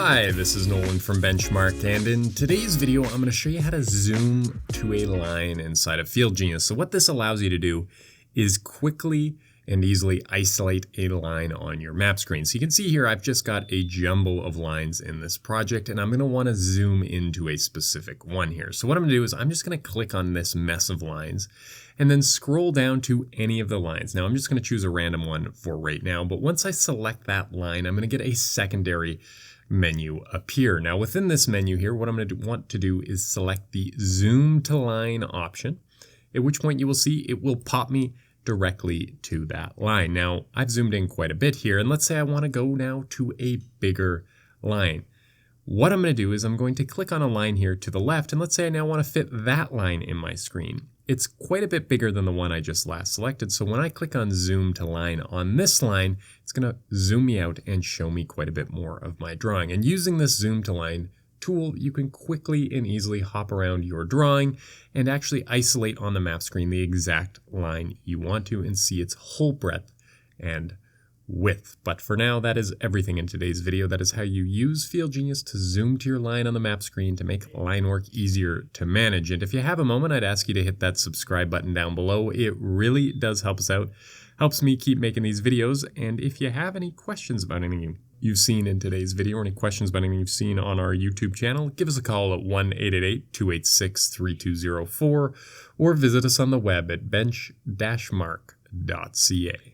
Hi, this is Nolan from Benchmark, and in today's video I'm going to show you how to zoom to a line inside of FieldGenius. So what this allows you to do is quickly and easily isolate a line on your map screen. So you can see here I've just got a jumble of lines in this project, and I'm going to want to zoom into a specific one here. So what I'm going to do is I'm just going to click on this mess of lines and then scroll down to any of the lines. Now I'm just going to choose a random one for right now, but once I select that line, I'm going to get a secondary menu appear. Now within this menu here, what I'm going to want to do is select the zoom to line option, at which point you will see it will pop me directly to that line. Now I've zoomed in quite a bit here, and let's say I want to go now to a bigger line. What I'm going to do is I'm going to click on a line here to the left, and let's say I now want to fit that line in my screen. It's quite a bit bigger than the one I just last selected, so when I click on zoom to line on this line, it's going to zoom me out and show me quite a bit more of my drawing. And using this zoom to line tool, you can quickly and easily hop around your drawing and actually isolate on the map screen the exact line you want to and see its whole breadth and width. But for now, that is everything in today's video. That is how you use FieldGenius to zoom to your line on the map screen to make line work easier to manage. And if you have a moment, I'd ask you to hit that subscribe button down below. It really does help us out, helps me keep making these videos. And if you have any questions about anything you've seen in today's video or any questions about anything you've seen on our YouTube channel, give us a call at 1-888-286-3204 or visit us on the web at bench-mark.ca.